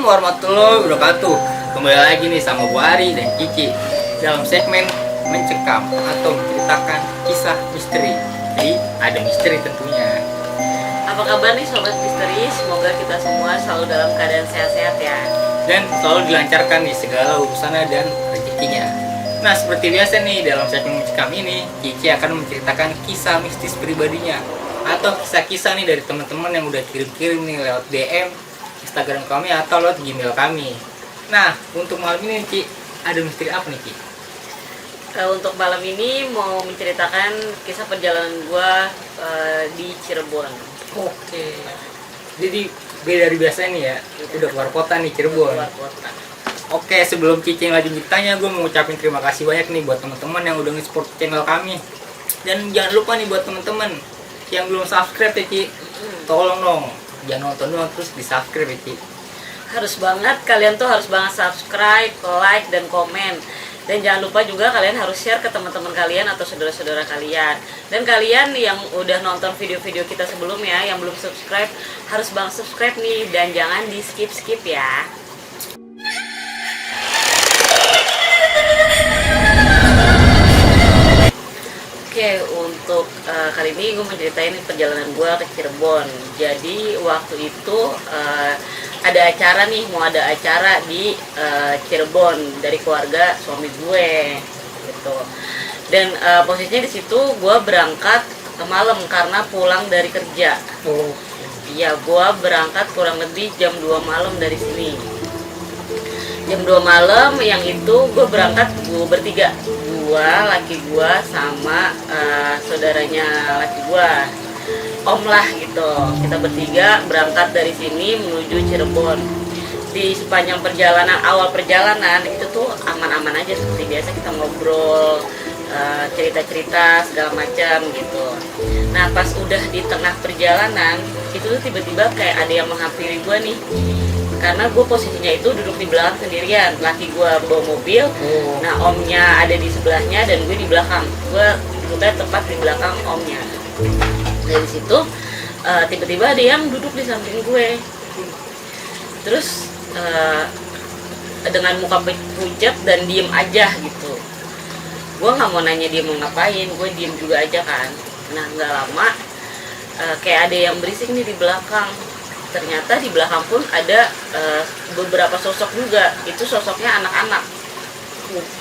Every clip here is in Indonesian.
Assalamualaikum warahmatullahi wabarakatuh. Kembali lagi nih sama Bu Ari dan Kiki dalam segmen mencekam atau menceritakan kisah misteri. Jadi ada misteri tentunya. Apa kabar nih Sobat Misteri? Semoga kita semua selalu dalam keadaan sehat-sehat ya. Dan selalu dilancarkan nih segala urusannya dan rezekinya. Nah, seperti biasa nih dalam segmen mencekam ini, Kiki akan menceritakan kisah mistis pribadinya atau kisah-kisah nih dari teman-teman yang udah kirim-kirim nih lewat DM Instagram kami atau lewat Gmail kami. Nah, untuk malam ini Ki, ada misteri apa nih Ki? Untuk malam ini mau menceritakan kisah perjalanan gua di Cirebon. Oke. Jadi beda dari biasanya nih ya, udah keluar kota nih Cirebon. Keluar kota. Oke, sebelum Kiki lagi ditanya, gue mau ngucapin terima kasih banyak nih buat teman-teman yang udah nge-support channel kami. Dan jangan lupa nih buat teman-teman yang belum subscribe ya Ki, tolong dong, jangan nonton doang terus di subscribe ya Ki. Harus banget, kalian tuh harus banget subscribe, like, dan komen. Dan jangan lupa juga kalian harus share ke teman-teman kalian atau saudara-saudara kalian. Dan kalian yang udah nonton video-video kita sebelumnya, yang belum subscribe, harus banget subscribe nih. Dan jangan di skip-skip ya. Oke, untuk kali ini gue mau ceritain perjalanan gue ke Cirebon. Jadi waktu itu ada acara nih, mau ada acara di Cirebon dari keluarga suami gue, gitu. Dan posisinya di situ gue berangkat malam karena pulang dari kerja. Oh. Iya, gue berangkat kurang lebih jam 2 malam dari sini. Jam 2 malam, yang itu gue berangkat bertiga. Gua, laki gua, sama saudaranya laki gua, om lah gitu. Kita bertiga berangkat dari sini menuju Cirebon. Di sepanjang perjalanan, awal perjalanan itu tuh aman-aman aja seperti biasa, kita ngobrol, cerita-cerita segala macam gitu. Nah, pas udah di tengah perjalanan itu tuh tiba-tiba kayak ada yang menghampiri gua nih. Karena gue posisinya itu duduk di belakang sendirian, laki gue bawa mobil, nah omnya ada di sebelahnya dan gue di belakang. Gue duduknya tepat di belakang omnya. Dari situ tiba-tiba ada yang duduk di samping gue. Terus dengan muka pucat dan diem aja gitu. Gue nggak mau nanya dia mau ngapain, gue diem juga aja kan. Nah, nggak lama kayak ada yang berisik nih di belakang. Ternyata di belakang pun ada beberapa sosok juga. Itu sosoknya anak-anak.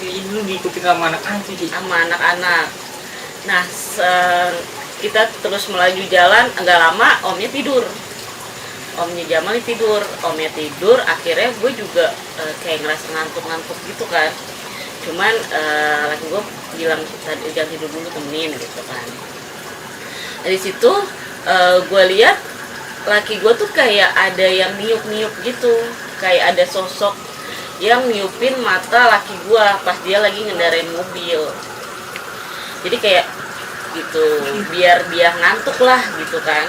Ini lu diikuti sama anak-anak sih. Sama anak-anak. Nah, kita terus melaju jalan. Enggak lama omnya tidur. Omnya Jamal tidur. Omnya tidur. Akhirnya gue juga kayak ngerasa ngantuk-ngantuk gitu kan. Cuman laki gue bilang jangan tidur dulu, temenin gitu kan. Dari situ gue lihat laki gue tuh kayak ada yang niup-niup gitu, kayak ada sosok yang niupin mata laki gue pas dia lagi ngendarain mobil. Jadi kayak gitu, biar dia ngantuk lah gitu kan.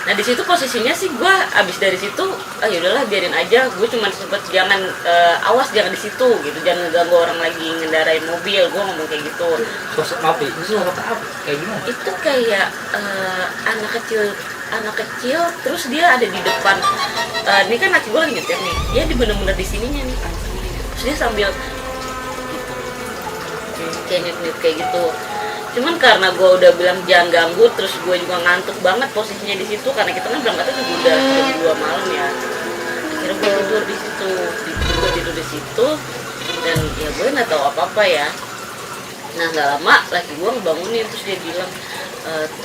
Nah, di situ posisinya sih gue abis dari situ, ya udahlah biarin aja. Gue cuma sempet jangan awas jangan di situ gitu, jangan ganggu orang lagi ngendarain mobil. Gue ngomong kayak gitu. Sosok apa? Itu sosok apa? Kayak gimana? Itu kayak anak kecil, terus dia ada di depan. Ini kan laki gue lagi nyetir nih, dia bener-bener di sininya nih, terus dia sambil gitu, kayak nyut-nyut kayak gitu. Cuman karena gue udah bilang jangan ganggu, terus gue juga ngantuk banget posisinya di situ karena kita kan berangkatnya juga udah jam 2 malam ya. Akhirnya gue tidur di situ, dan ya gue nggak tahu apa-apa ya. Nah, nggak lama laki gue ngebangunin, terus dia bilang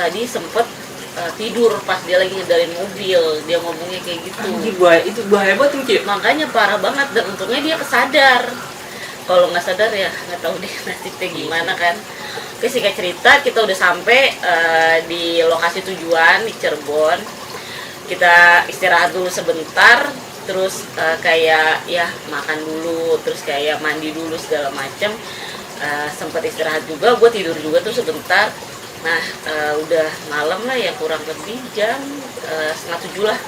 tadi sempet tidur pas dia lagi ngedarin mobil. Dia ngomongnya kayak gitu. Itu bahaya banget tuh Ki. Makanya parah banget, dan untungnya dia kesadar. Kalau nggak sadar ya nggak tahu deh nasibnya gimana kan. Oke, singkat cerita kita udah sampai di lokasi tujuan di Cirebon. Kita istirahat dulu sebentar, terus kayak ya makan dulu, terus kayak mandi dulu segala macem. Sempat istirahat juga, gue tidur juga tuh sebentar. Nah, udah malam lah ya, kurang lebih jam setengah 7 lah.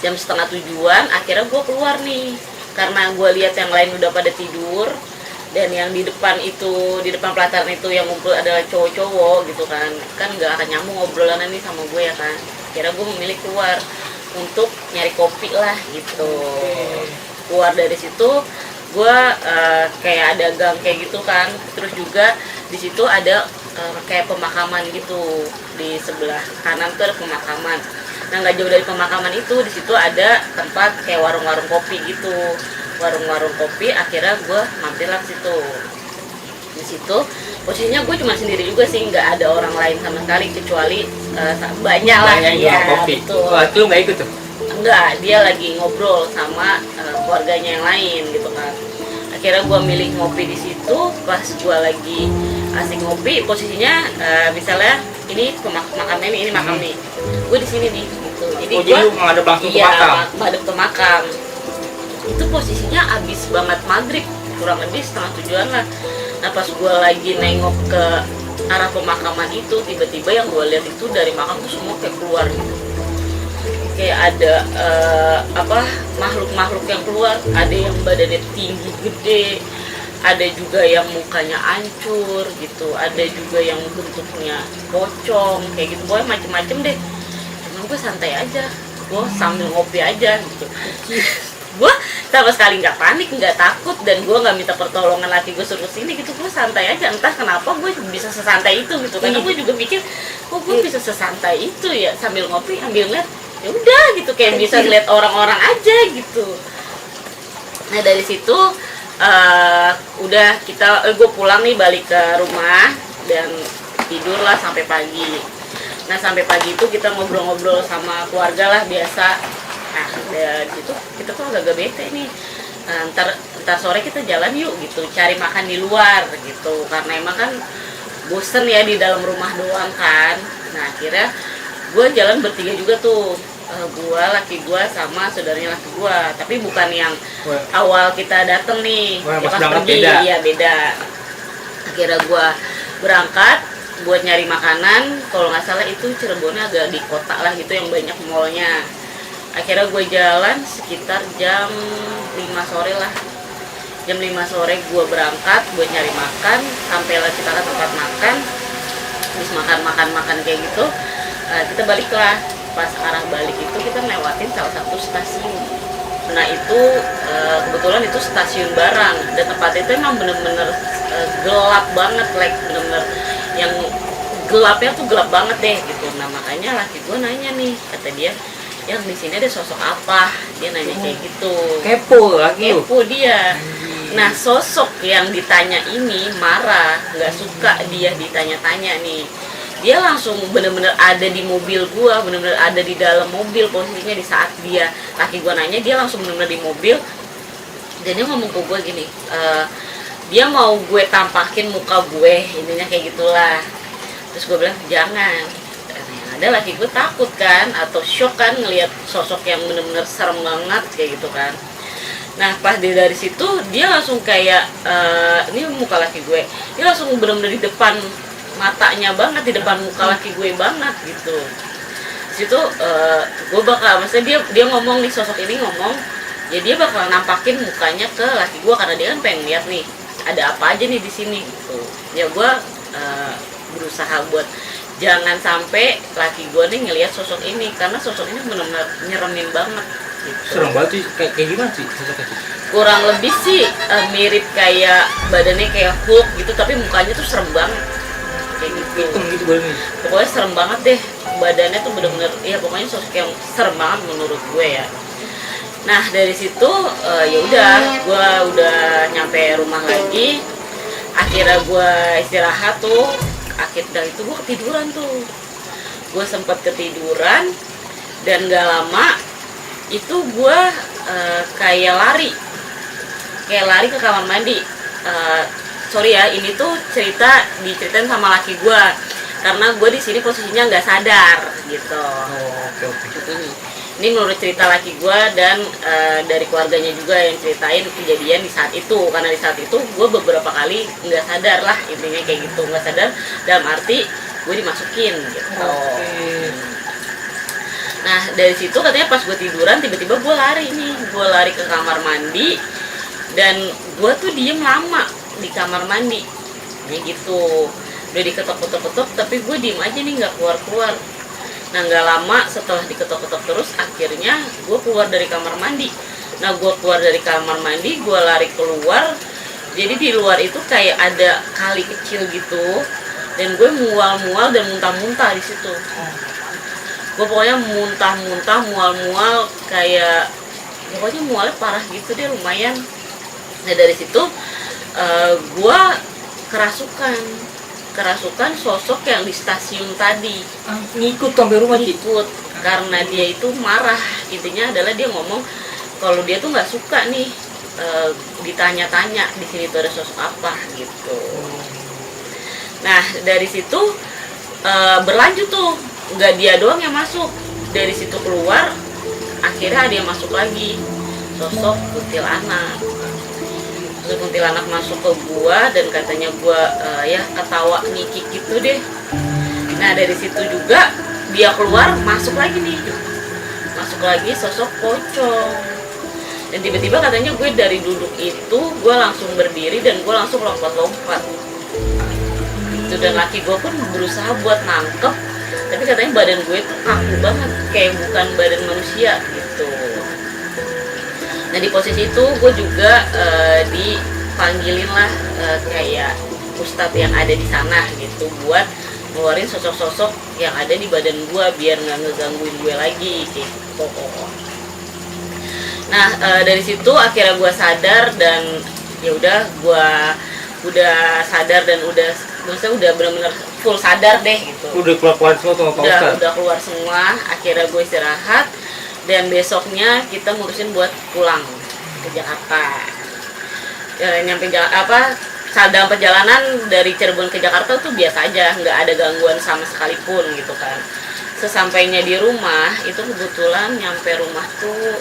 Jam setengah 7-an akhirnya gue keluar nih. Karena gue lihat yang lain udah pada tidur. Dan yang di depan pelataran itu yang ngumpul adalah cowok-cowok gitu kan. Kan gak akan nyambung obrolannya nih sama gue ya kan. Akhirnya gue memilih keluar. untuk nyari kopi lah gitu. Keluar dari situ gue kayak ada gang kayak gitu kan, terus juga di situ ada kayak pemakaman gitu, di sebelah kanan tuh ada pemakaman. Nah nggak jauh dari pemakaman itu di situ ada tempat kayak warung-warung kopi gitu, warung-warung kopi. Akhirnya gue mampirlah ke situ. Di situ posisinya gue cuma sendiri juga sih, nggak ada orang lain sama sekali kecuali banyak lah yang kopi. betul. Wah, lu nggak ikut tuh? Enggak, dia lagi ngobrol sama keluarganya yang lain gitu kan. Akhirnya gue milih ngopi di situ. Pas gue lagi asik ngopi, posisinya misalnya ini makamnya ini makam nih, gue di sini nih gitu. Jadi jadi lu ngadep langsung ke makam? Iya, ngadep ke makam. Itu posisinya abis banget maghrib, kurang lebih 6:30 lah. Nah pas gue lagi nengok ke arah pemakaman itu, tiba-tiba yang gue lihat itu dari makam tuh semua kayak keluar gitu. Kayak ada makhluk-makhluk yang keluar. Ada yang badannya tinggi gede, ada juga yang mukanya hancur gitu, ada juga yang bentuknya pocong kayak gitu. Pokoknya macem-macem deh. Cuman gue santai aja, gue sambil ngopi aja gitu. Gue sama sekali nggak panik, nggak takut, dan gue nggak minta pertolongan laki gue suruh sini gitu. Gue santai aja, entah kenapa gue bisa sesantai itu gitu. Karena gue juga mikir, kok gue bisa sesantai itu ya, sambil ngopi sambil ngeliat, ya udah gitu, kayak bisa ngeliat orang-orang aja gitu. Nah dari situ udah gue pulang nih, balik ke rumah dan tidurlah sampai pagi. Nah sampai pagi itu kita ngobrol-ngobrol sama keluarga lah biasa. Nah dari situ kita tuh agak bete nih. Ntar sore kita jalan yuk gitu, cari makan di luar gitu, karena emang kan bosen ya di dalam rumah doang kan. Nah akhirnya gue jalan bertiga juga tuh, gue, laki gue sama saudaranya laki gue, tapi bukan yang awal kita dateng nih. Wah, Ya pas pas pergi, beda. iya beda. Akhirnya gue berangkat buat nyari makanan. Kalau nggak salah itu Cirebonnya agak di kota lah gitu, yang banyak mallnya. Akhirnya gue jalan sekitar jam 5 sore lah. Jam 5 sore gue berangkat buat nyari makan. Sampailah kita ke tempat makan. Habis makan kayak gitu, kita baliklah. Pas arah balik itu kita lewatin salah satu stasiun. Nah itu kebetulan itu stasiun barang, dan tempatnya itu emang bener-bener gelap banget, bener-bener yang gelapnya tuh gelap banget deh gitu. Nah makanya laki gue nanya nih, kata dia, yang di sini ada sosok apa? Dia nanya kayak gitu. Kepo lagi lu. Kepo dia. Nah sosok yang ditanya ini marah, nggak suka dia ditanya-tanya nih. Dia langsung bener-bener ada di mobil gua, bener-bener ada di dalam mobil posisinya di saat dia laki gua nanya. Dia langsung bener-bener di mobil, dan dia ngomong ke gua gini, dia mau gue tampakin muka gue, intinya kayak gitulah. Terus gue bilang jangan. Yang ada laki gue takut kan, atau shock kan ngelihat sosok yang bener-bener serem banget kayak gitu kan. Nah pas dari situ dia langsung kayak ini muka laki gue, dia langsung bener-bener di depan matanya banget, di depan muka laki gue banget gitu. Situ gue bakal, maksudnya dia ngomong nih, sosok ini ngomong, ya dia bakal nampakin mukanya ke laki gue, karena dia kan pengen lihat nih ada apa aja nih di sini gitu. Ya gue berusaha buat jangan sampai laki gue nih ngelihat sosok ini, karena sosok ini benar-benar nyeremin banget gitu. Serem banget sih, kayak gimana sih sosoknya sih? Kurang lebih sih mirip kayak badannya kayak Hulk gitu, tapi mukanya tuh serem banget kayak gitu. Hitam gitu badannya. Pokoknya serem banget deh, badannya tuh bener-bener, ya pokoknya sosok yang serem banget menurut gue ya. Nah dari situ ya udah, gue udah nyampe rumah lagi. Akhirnya gue istirahat tuh. Akhirnya itu gue ketiduran tuh. Gue sempat ketiduran, dan gak lama itu gue kayak lari ke kamar mandi. Sorry ya, ini tuh diceritain sama laki gue, karena gue di sini posisinya nggak sadar gitu. Oh, oke. Ini menurut cerita laki gue, dan dari keluarganya juga yang ceritain kejadian di saat itu. Karena di saat itu gue beberapa kali nggak sadar lah, intinya kayak gitu, nggak sadar dalam arti gue dimasukin gitu. Nah dari situ katanya pas gue tiduran tiba-tiba gue lari ke kamar mandi, dan gue tuh diem lama di kamar mandi kayak gitu. Udah diketok-ketok tapi gue diem aja nih, nggak keluar. Nah nggak lama setelah diketok-ketok terus, akhirnya gue keluar dari kamar mandi. Nah gue keluar dari kamar mandi, gue lari keluar. Jadi di luar itu kayak ada kali kecil gitu, dan gue mual-mual dan muntah-muntah di situ. Gue pokoknya muntah-muntah, mual-mual, kayak pokoknya mualnya parah gitu deh, lumayan. Nah dari situ gue kerasukan sosok yang di stasiun tadi. Ngikut sampai rumah Ci? Ikut, karena dia itu marah. Intinya adalah dia ngomong kalau dia tuh nggak suka nih ditanya-tanya di sini tuh ada sosok apa gitu. Nah dari situ berlanjut tuh, nggak dia doang yang masuk. Dari situ keluar, akhirnya ada yang masuk lagi, sosok kuntilanak. Sosok kuntilanak masuk ke gua dan katanya gua ya ketawa ngikik gitu deh. Nah dari situ juga dia keluar, masuk lagi sosok pocong. Dan tiba-tiba katanya gue dari duduk itu gue langsung berdiri dan gue langsung lompat-lompat itu, dan laki gue pun berusaha buat nangkep, tapi katanya badan gue tuh kaku banget, kayak bukan badan manusia gitu. Nah di posisi itu gue juga dipanggilin lah kayak ustadz yang ada di sana gitu, buat ngeluarin sosok-sosok yang ada di badan gue biar nggak ngegangguin gue lagi gitu. Nah dari situ akhirnya gue sadar, dan ya udah gue udah sadar dan maksudnya udah benar-benar full sadar deh gitu. Udah keluar semua tuh Pak Ustadz? Udah keluar semua. Akhirnya gue istirahat, dan besoknya kita mutusin buat pulang ke Jakarta. Dalam perjalanan dari Cirebon ke Jakarta tuh biasa aja, nggak ada gangguan sama sekalipun gitu kan. Sesampainya di rumah itu kebetulan nyampe rumah tuh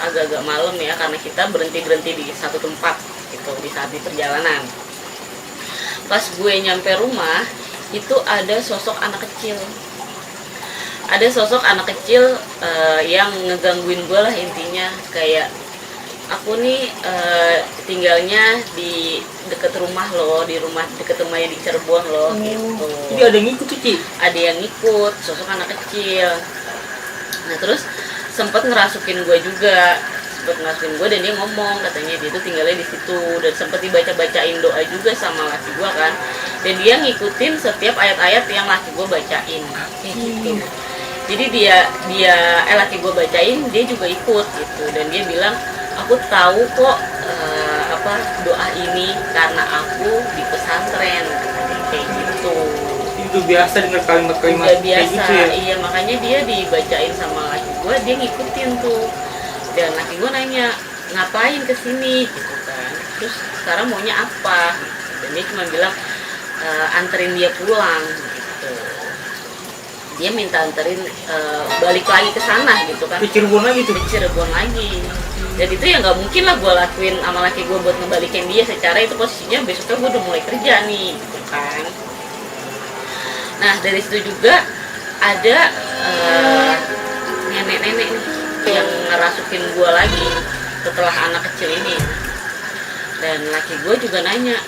agak-agak malam ya, karena kita berhenti di satu tempat gitu di saat di perjalanan. Pas gue nyampe rumah itu ada sosok anak kecil, yang ngegangguin gue lah, intinya kayak aku nih tinggalnya di deket rumah lo, di rumah deket rumahnya di Cirebon lo gitu. Jadi ada yang ngikut tuh Ci? Ada yang ngikut, sosok anak kecil. Nah terus sempet ngerasukin gue dan dia ngomong katanya dia tuh tinggalnya di situ, dan sempet dibacain doa juga sama laki gue kan, dan dia ngikutin setiap ayat-ayat yang laki gue bacain gitu. Jadi laki gue bacain, dia juga ikut gitu, dan dia bilang aku tahu kok doa ini karena aku di pesantren kayak gitu. Itu biasa dengar kalimat-kalimat kayak gitu ya? Iya, makanya dia dibacain sama laki gue, dia ngikutin tuh. Dan laki gue nanya, ngapain kesini gitu kan, terus sekarang maunya apa gitu. Dan dia cuma bilang anterin dia pulang gitu. Dia minta anterin balik lagi ke sana gitu kan, ke Cirebon lagi tuh? Ke Cirebon lagi. Dan itu ya nggak mungkin lah gue lakuin sama laki gue buat ngebalikin dia, secara itu posisinya besoknya gue udah mulai kerja nih gitu kan. Nah dari situ juga ada nenek-nenek nih yang ngerasukin gue lagi setelah anak kecil ini. Dan laki gue juga nanya,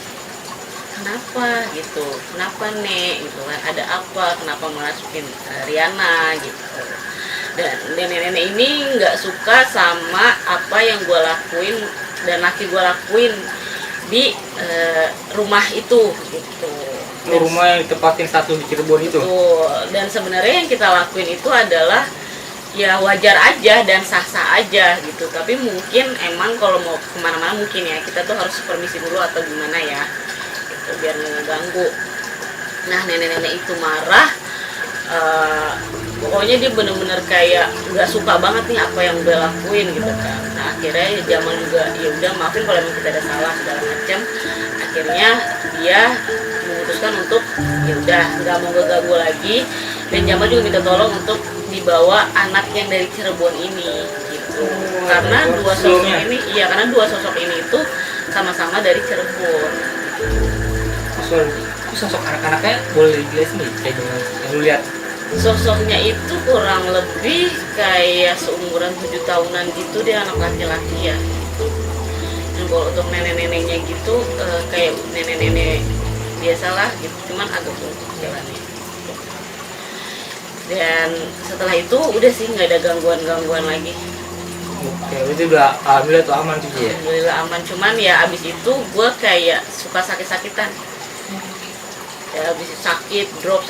kenapa gitu, kenapa nek gitu kan, ada apa, kenapa merasukin Riana gitu. Dan nenek-nenek ini nggak suka sama apa yang gue lakuin dan laki gue lakuin di rumah itu gitu. Rumah yang ditempatin satu di Cirebon itu. Dan sebenarnya yang kita lakuin itu adalah ya wajar aja dan sah-sah aja gitu. Tapi mungkin emang kalau mau kemana-mana mungkin ya kita tuh harus permisi dulu atau gimana ya gitu, biar nggak ganggu. Nah nenek-nenek itu marah. Pokoknya dia bener-bener kayak nggak suka banget nih apa yang gue lakuin gitu kan. Nah akhirnya Jamal juga ya udah maafin kalau emang kita ada salah segala macam. Akhirnya dia memutuskan untuk ya udah nggak mau ganggu lagi, dan Jamal juga minta tolong untuk dibawa anak yang dari Cirebon ini gitu. Karena dua sosok ini itu sama-sama dari Cirebon. Sosok anak-anaknya boleh dijelasin nih kayak gimana yang lu lihat? Sosoknya itu kurang lebih kayak seumuran 7 tahunan gitu, dia anak laki-laki ya. Dan kalau untuk nenek-neneknya gitu kayak nenek-nenek biasalah gitu, cuman agak bungkuk jalannya. Dan setelah itu udah sih nggak ada gangguan lagi. Oke, itu udah alhamdulillah tuh aman tuh Ci ya. Alhamdulillah aman, cuman ya abis itu gue kayak suka sakit-sakitan. Ya abis sakit drop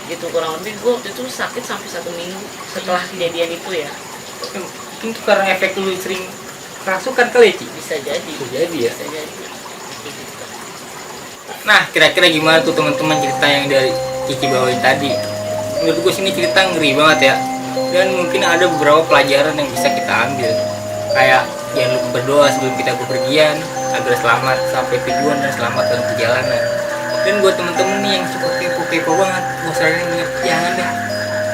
gitu, kurang lebih gue waktu itu sakit sampai 1 minggu setelah kejadian itu ya. Mungkin itu karena efek lu sering kerasukan kali ya, Ci? Bisa jadi. Bisa jadi ya. Bisa jadi. Nah, kira-kira gimana tuh teman-teman cerita yang dari Cici bawain tadi? Menurut gue sini cerita ngeri banget ya. Dan mungkin ada beberapa pelajaran yang bisa kita ambil. Kayak jangan lupa berdoa sebelum kita bepergian agar selamat sampai tujuan dan selamat dalam perjalanan. Dan buat temen-temen nih yang suka kepo-kepo banget, gue saranin banget jangan deh.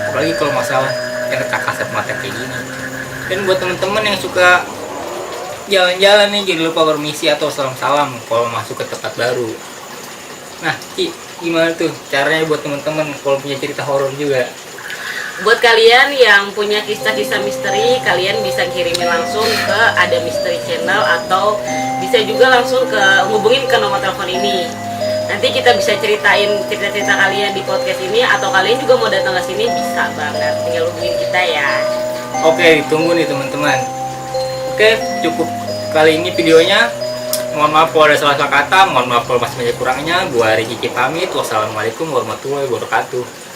Apalagi kalau masalah yang tak kasat mata kayak gini. Dan buat temen-temen yang suka jalan-jalan nih, jangan lupa permisi atau salam-salam kalau masuk ke tempat baru. Nah, Ci, gimana tuh caranya buat temen-temen kalau punya cerita horor juga? Buat kalian yang punya kisah-kisah misteri, kalian bisa kirimin langsung ke Ada Misteri Channel atau bisa juga langsung hubungin ke nomor telepon ini. Nanti kita bisa ceritain cerita-cerita kalian di podcast ini, atau kalian juga mau datang ke sini bisa banget, tinggal hubungin kita ya. Oke, ditunggu nih teman-teman. Oke, cukup kali ini videonya. Mohon maaf kalau ada salah kata, mohon maaf kalau masih banyak kurangnya. Gua Riki pamit. Wassalamualaikum warahmatullahi wabarakatuh.